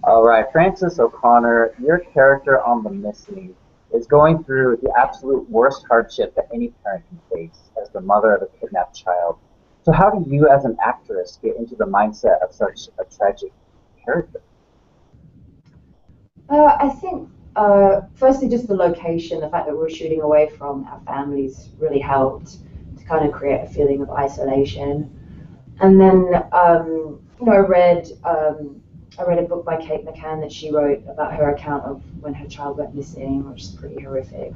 All right, Frances O'Connor, your character on The Missing is going through the absolute worst hardship that any parent can face as the mother of a kidnapped child. So, how do you, as an actress, get into the mindset of such a tragic character? I think, firstly, just the location, the fact that we were shooting away from our families really helped to kind of create a feeling of isolation. And then, I read a book by Kate McCann that she wrote about her account of when her child went missing, which is pretty horrific.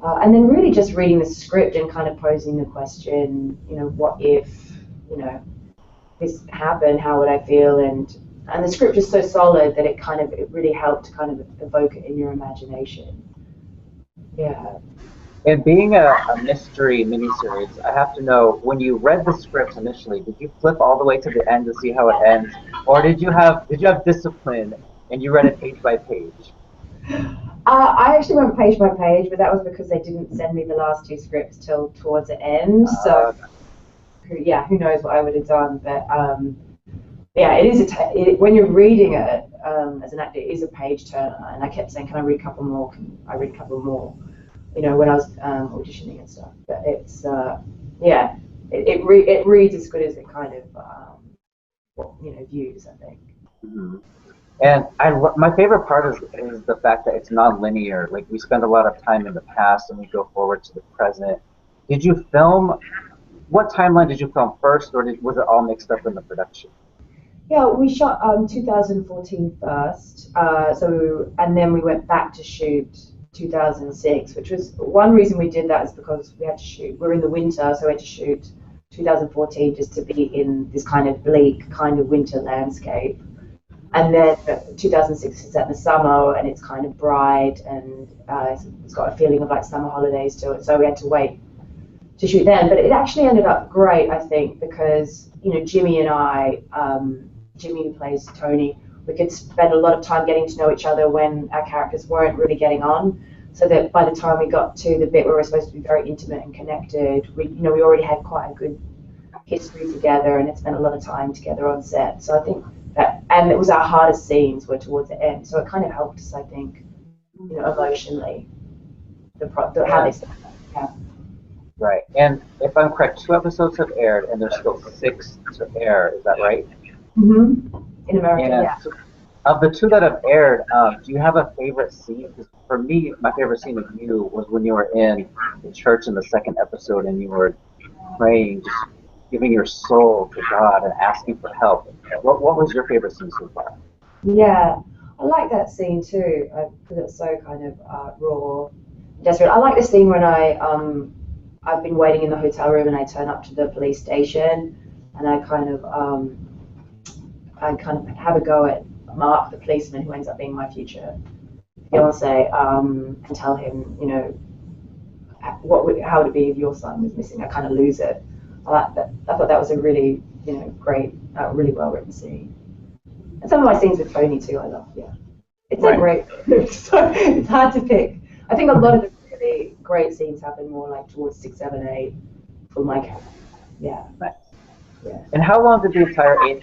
And then really just reading the script and kind of posing the question, what if, you know, this happened, how would I feel? And the script is so solid that it really helped to kind of evoke it in your imagination. Yeah. And being a mystery miniseries, I have to know when you read the script initially, did you flip all the way to the end to see how it ends, or did you have discipline and you read it page by page? I actually went page by page, but that was because they didn't send me the last two scripts till towards the end. So, Uh, yeah, who knows what I would have done. But yeah, it is when you're reading it as an actor, it is a page turner. And I kept saying, "Can I read a couple more? Can I read a couple more?" When I was auditioning and stuff. But it's yeah, it reads as good as it kind of views. I think. mhm. And my favorite part is the fact that it's non-linear. Like we spend a lot of time in the past and we go forward to the present. Did you film? What timeline did you film first, or was it all mixed up in the production? Yeah, we shot 2014 first, and then we went back to shoot 2006, which was one reason we did that is because we had to shoot. We're in the winter, so we had to shoot 2014 just to be in this kind of bleak kind of winter landscape. And then 2006 is at the summer, and it's kind of bright, and it's got a feeling of like summer holidays to it. So we had to wait to shoot then. But it actually ended up great, I think, because Jimmy and I, Jimmy who plays Tony, we could spend a lot of time getting to know each other when our characters weren't really getting on. So that by the time we got to the bit where we're supposed to be very intimate and connected, we already had quite a good history together and had spent a lot of time together on set. So I think that, and it was our hardest scenes were towards the end. So it kind of helped us, I think, emotionally, how Yeah, they set that. Yeah. right. And if I'm correct, two episodes have aired, and there's still six to air. Is that right? In America, And yeah. so, of the two that have aired, do you have a favorite scene? Because for me, my favorite scene of you was when you were in the church in the second episode and you were praying, just giving your soul to God and asking for help. What was your favorite scene so far? Yeah, I like that scene too because it's so kind of raw, desperate. I like the scene when I've been waiting in the hotel room and I turn up to the police station and I kind of have a go at Mark, the policeman who ends up being my future fiance, and tell him, how would it be if your son was missing? I kind of lose it. I like that. I thought that was a really, great, really well written scene. And some of my scenes with Tony too, I love. Yeah, it's a Right. great. So it's hard to pick. I think a lot of the really great scenes happen more like towards 6, 7, 8 for my character. Yeah, Nice. yeah. And how long did the entire eight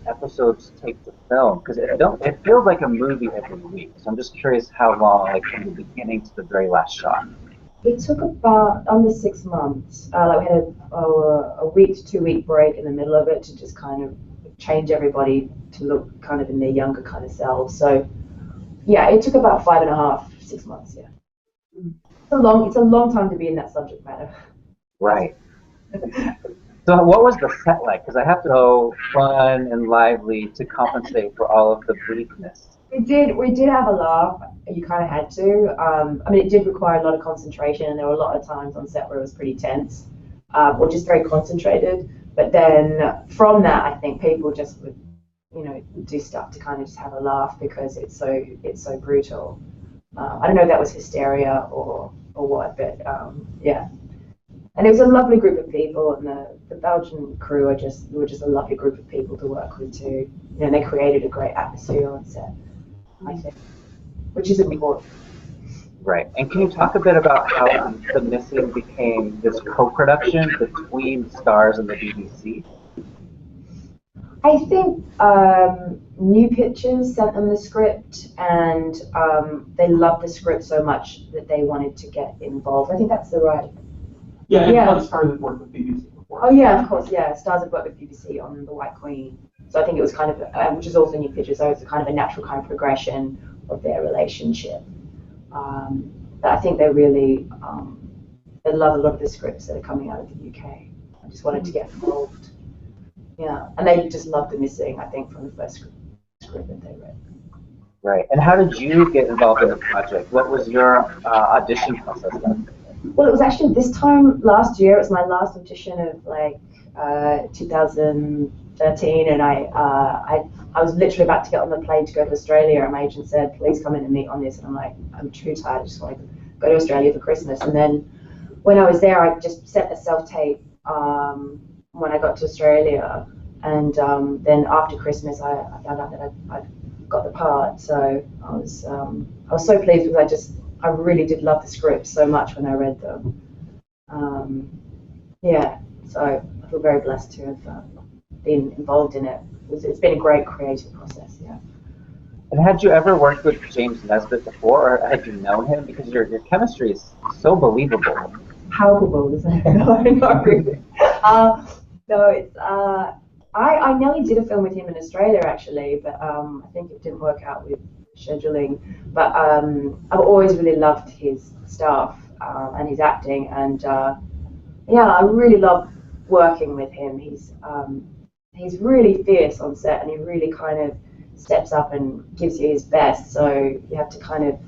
episodes take to film? Because it feels like a movie every week. So I'm just curious how long, like from the beginning to the very last shot. It took about under 6 months. Like we had a week to 2 week break in the middle of it to just kind of change everybody to look kind of in their younger kind of selves. So yeah, it took about 5.5, 6 months. Yeah, it's a long time to be in that subject matter. That's Right. So what was the set like? Because I have to go fun and lively to compensate for all of the bleakness. we did have a laugh. You kind of had to. I mean, it did require a lot of concentration, and there were a lot of times on set where it was pretty tense, or just very concentrated. But then from that, I think people just would, do stuff to kind of just have a laugh because it's so brutal. I don't know if that was hysteria or what, but yeah. And it was a lovely group of people, and the Belgian crew were just a lovely group of people to work with too. They created a great atmosphere on set, I think, which is important. Right. And can you talk a bit about how The Missing became this co-production between Stars and the BBC? I think New Pictures sent them the script, and they loved the script so much that they wanted to get involved. I think that's the right. Yeah, and Yeah. Starz had worked with BBC before. Oh yeah, of course, yeah. Starz had worked with BBC on The White Queen, so I think it was kind of, which is also New Pictures, so it's a kind of a natural kind of progression of their relationship. But I think they really, they love a lot of the scripts that are coming out of the UK. I just wanted to get involved. Yeah, and they just loved The Missing, I think, from the first script that they read. Right. And how did you get involved in the project? What was your audition process like? Well, it was actually this time last year. It was my last audition of like 2013, and I was literally about to get on the plane to go to Australia, and my agent said, "Please come in and meet on this." And I'm like, "I'm too tired. I just want to go to Australia for Christmas." And then when I was there, I just sent a self-tape when I got to Australia, and then after Christmas, I found out that I'd got the part. So I was so pleased because I really did love the scripts so much when I read them. Yeah, so I feel very blessed to have been involved in it. It's been a great creative process, yeah. And had you ever worked with James Nesbitt before, or had you known him? Because your chemistry is so believable. Palpable, isn't it? No, not really. No, it's I nearly did a film with him in Australia actually, but I think it didn't work out with scheduling. But I've always really loved his stuff and his acting, and yeah, I really love working with him. He's really fierce on set, and he really kind of steps up and gives you his best. So you have to kind of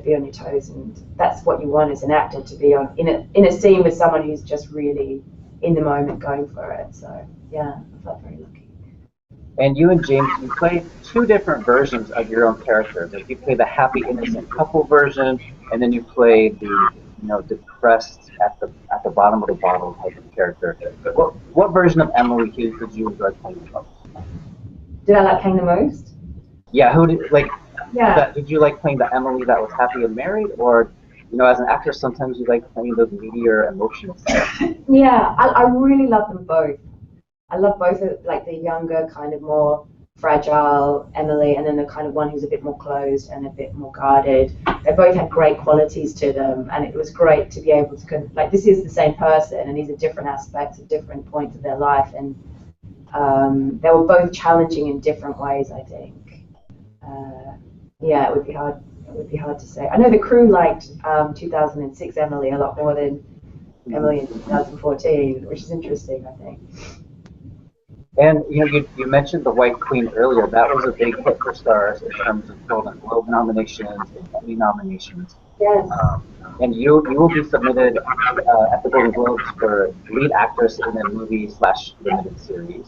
be on your toes, and that's what you want as an actor, to be in a scene with someone who's just really in the moment going for it. So yeah, I felt very lucky. And you and James, you played two different versions of your own characters. Like you played the happy, innocent couple version, and then you played the depressed at the bottom of the bottle type of character. What version of Emily Hughes did you enjoy playing the most? Did I like playing the most? Yeah, who did Yeah. did you like playing the Emily that was happy and married, or as an actress sometimes you like playing those meteor emotional sides? Yeah, I really love them both. I love both of, like the younger, kind of more fragile Emily, and then the kind of one who's a bit more closed and a bit more guarded. They both had great qualities to them, and it was great to be able to this is the same person, and these are different aspects at different points of their life, and they were both challenging in different ways, I think. Yeah, it would be hard. It would be hard to say. I know the crew liked 2006 Emily a lot more than Emily in 2014, which is interesting, I think. And you mentioned The White Queen earlier. That was a big hit for Starz in terms of Golden Globe nominations and Emmy nominations. Yes. And you will be submitted at the Golden Globes for lead actress in a movie/limited series.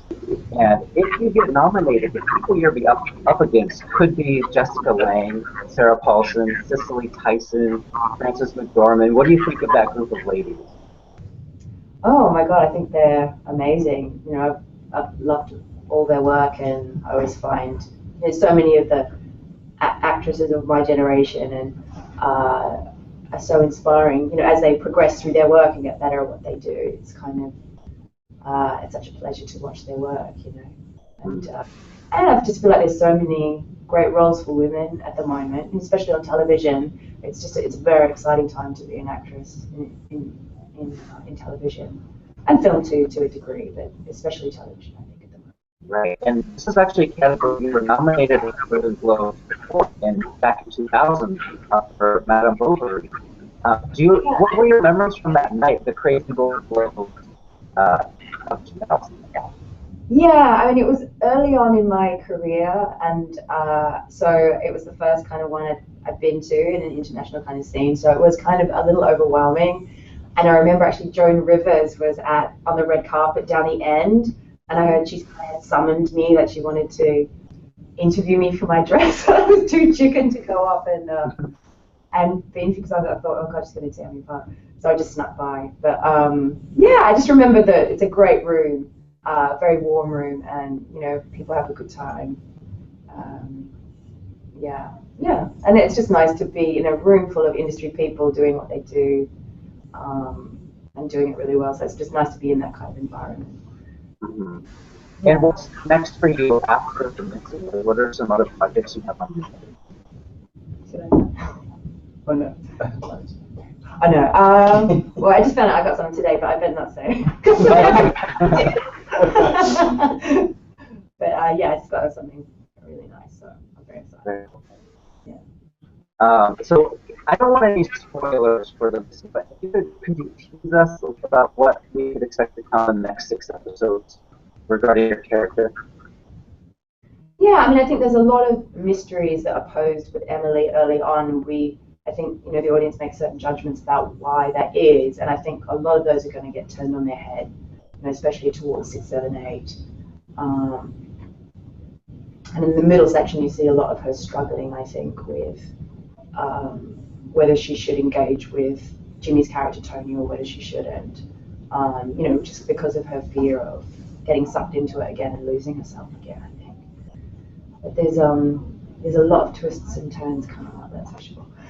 And if you get nominated, the people you'll be up against could be Jessica Lange, Sarah Paulson, Cicely Tyson, Frances McDormand. What do you think of that group of ladies? Oh my God, I think they're amazing. I've loved all their work, and I always find there's so many of the actresses of my generation, and are so inspiring. As they progress through their work and get better at what they do, it's kind of it's such a pleasure to watch their work. And I just feel like there's so many great roles for women at the moment, and especially on television. It's a very exciting time to be an actress in television. And film too, to a degree, but especially television, I think, at the moment. Right, and this is actually a category you were nominated for Golden Globes before, back in 2000 for Madame Bovary. What were your memories from that night, the crazy Golden Globes of 2000? Yeah, I mean, it was early on in my career, and so it was the first kind of one I'd been to in an international kind of scene, so it was kind of a little overwhelming. And I remember actually Joan Rivers was on the red carpet down the end, and I heard she had summoned me, that she wanted to interview me for my dress. I was too chicken to go up and be interviewed, because I thought, oh God, she's going to tear me apart. So I just snuck by. But yeah, I just remember that it's a great room, very warm room, and people have a good time. Yeah, and it's just nice to be in a room full of industry people doing what they do. And doing it really well. So it's just nice to be in that kind of environment. Mm-hmm. And what's next for you after the Missy? What are some other projects you have on your plate? Should I say? Oh, no. I know. Well, I just found out I got some today, but I better not say. But yeah, I just got something really nice, so I'm very excited. Very cool. Yeah. So I don't want any spoilers for the Missy, but could you tease us about what we could expect to come in the next 6 episodes regarding your character? Yeah, I mean, I think there's a lot of mysteries that are posed with Emily early on. I think, the audience makes certain judgments about why that is, and I think a lot of those are going to get turned on their head, especially towards 6, 7, 8. And in the middle section, you see a lot of her struggling, I think, with whether she should engage with Jimmy's character Tony or whether she shouldn't. Just because of her fear of getting sucked into it again and losing herself again, I think. But there's a lot of twists and turns coming up, that's for sure.